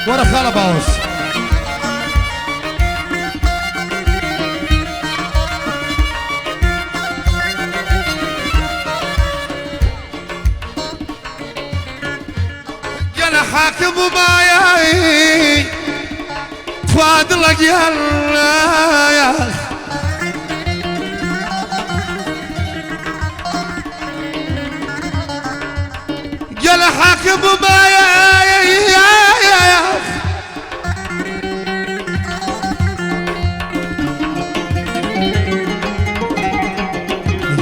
ورا خاله باوس يا حاكم وماياي تفاضلك يا حاكم وماياي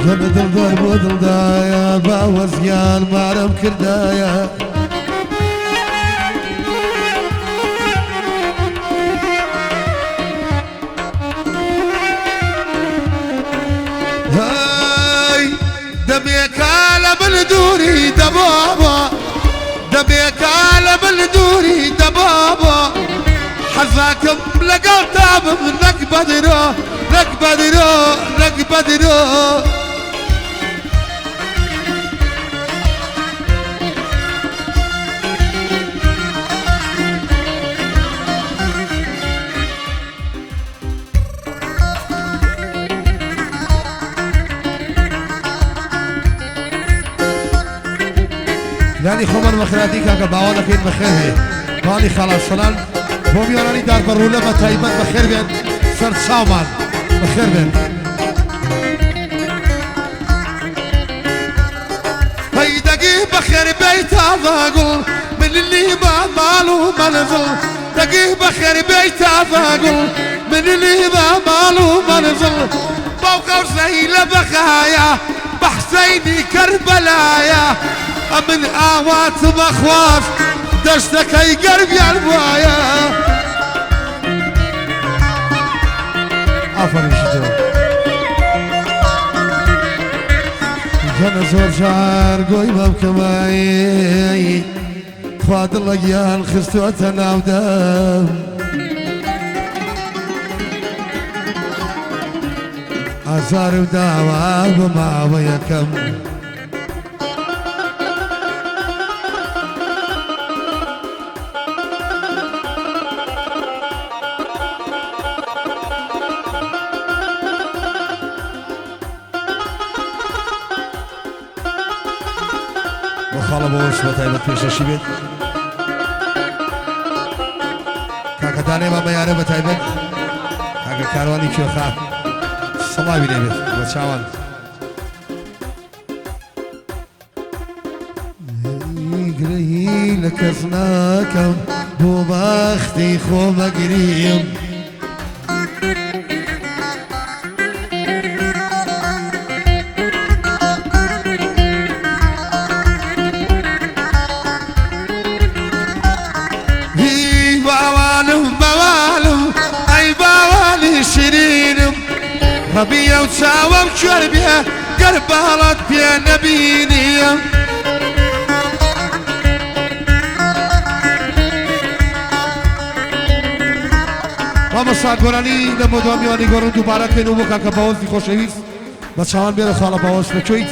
جبت الضرب ودلدايا باوزيان معرم كردايا هاي دميك على بلدوري دبابا دميك على بلدوري دبابا حزاكم لقوا تاب لك بدرو لك بدرو لك بدرو يعني خمر مخراتي كاكا باوانا كين بخير هاني خلاص فلان بوميوناني دار برولة بتايبت بخير بين سر سامان بخير بين هيدقي بخير بيت أضاقل من اللي ما ماله منزل دقي بخير بيت أضاقل من اللي ما ماله منزل فوق وسيلة بخايا بحسيني كربلايا من آوات مخواف دشتك اي قلبي عالبوايا عفوا شجر جانا زور شعر قويمة بكماي فاضل لقيان خستوتنا ودم عزار ودعوة بما ويكم خاله باوس بتايبت پیششی بید کاکا دانه ما بیاره بتايبت کاکا کاروانی کیو خواه سما بینه بید بچاوان گرهی لکس ناکم بو بختی خو مگریم ربيع وتساوم شربيا قربالت بيا نبيني ماما ساعت قراني لما دواميواني قرون دوباره كنو بكا كباوز دي خوشويس بچاوان بيرا خاله باوز بچويت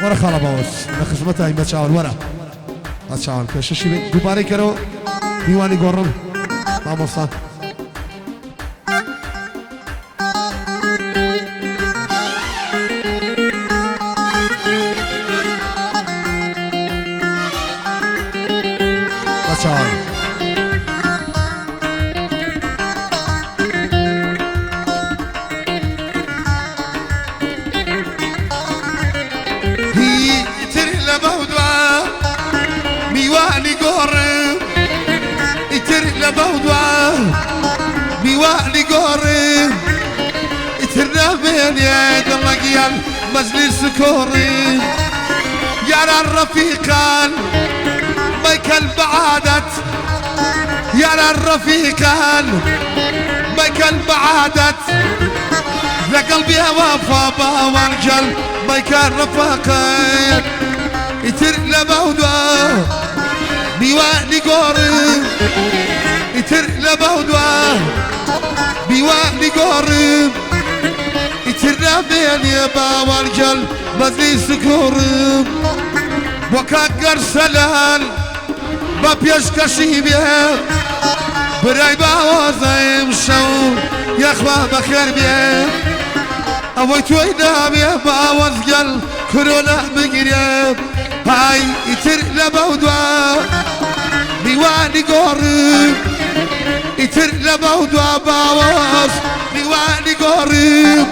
ورا خاله باوز لخزمتها ايما چاوان ورا بچاوان پیششی بید دوباره کرو دیوانی قرون ماما ساعت بيوالي قوري يترنبين يا دلقيا مجلس كوري يا الرفيقان ميكل بعادت يا الرفيقان ميكل بعادت لقلبي وفا باوانجل ميكل رفاقين يترنبين بيوالي قوري يترنبين بيوالي قوري يترنبين يا باوانجل مجلس كوري وكاكر سلال با پیشکشی بێ برای باوازم شو یخوا بخیر بێ ئەوەی تۆی نابێ باوەزگەل کرۆنا بگرێ های ئیتر لە بەو دوا میوانی گۆڕم ئیتر لە بەو دوا باوەز میوانی گۆڕم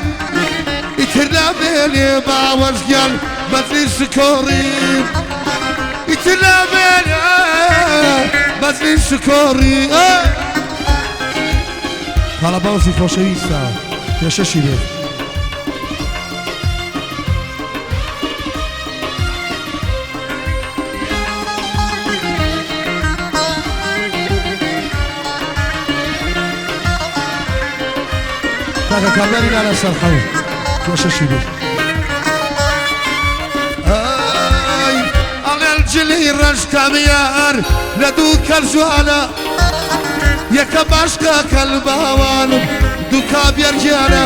ئیتر نامێنێ باوەزگەل بەدلی سکۆڕم ئیتر نامێنێ بەدلی سکۆڕی کاڵە باوزی خۆشەویستە پێشەشی بێت کاکە کابرانی لالا سەرخەو پێشەشی بێت جلی ڕەش کامیار لە دوو کەل جوانە یەکە باشکە کەلباوانم دوو کابێر گیانە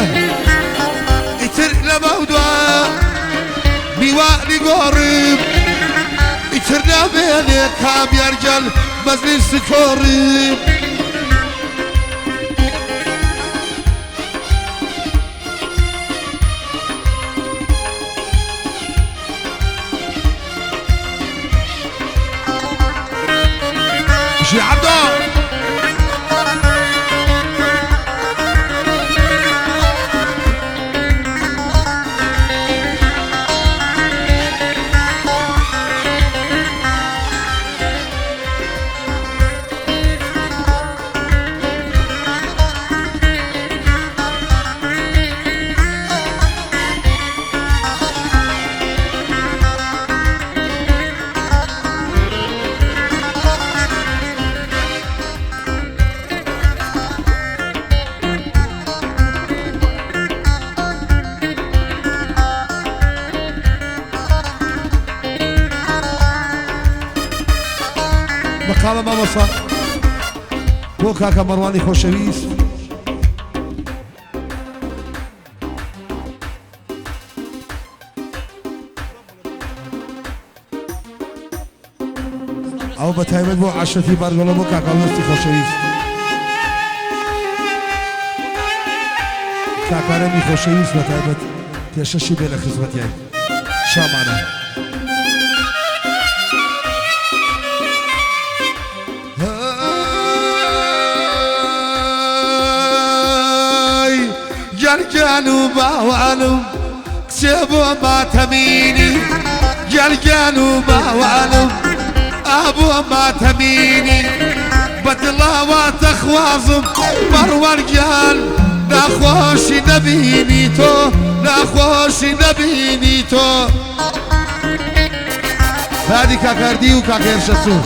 ئیتر لە بەو دوا میوانی گۆڕم ئیتر نامێنێ کابێر گەل بەزلی سکۆڕم شي عبدو بەقاڵە مامۆستا بۆ کاکە مەڕوانی خۆشەویست ئەو بە تایبەت بۆ عاشەتی بەرگەڵە بۆ کاکە هەستی خۆشەویست کاکارەمی خۆشەویست بە تایبەت پێشەشی بێ لە خزمەتیان شامانە جرجانو باوانو کسێبۆ ماتەمینی جرجانو باوانو ئابۆ ماتەمینی بەدڵاوە دەخوازم بەڕوەرگیان ناخۆشی نەبینی تۆ ناخۆشی نەبینی تۆ هادی کاکەردی و کاکە هێرشەچوو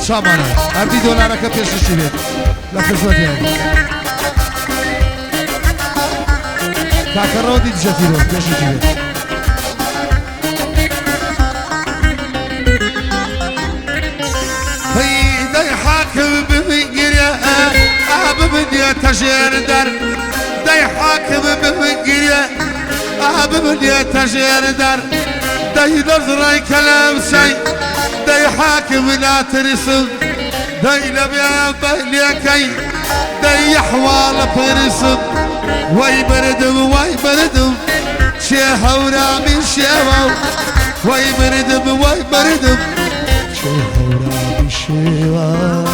شامانە ئەردی دۆلارەکە پێشەشی بێت لە خزمەتیان کاکە ڕۆدی دژەتیرۆ پێشەشی بێت دەی حاکم ببینگرێ ببنێتە ژێر دەر دەی حاکم ببینگرێ ببنێتە ژێر دەر دەی دەزڕای کەلەمسەی دەی حاکم ناترسم دەی لەبێ بەلێکەی دەی حواڵە پرسم وای بردم چێ هەورامی شێوە وای بردم چێ هەورامی شێوە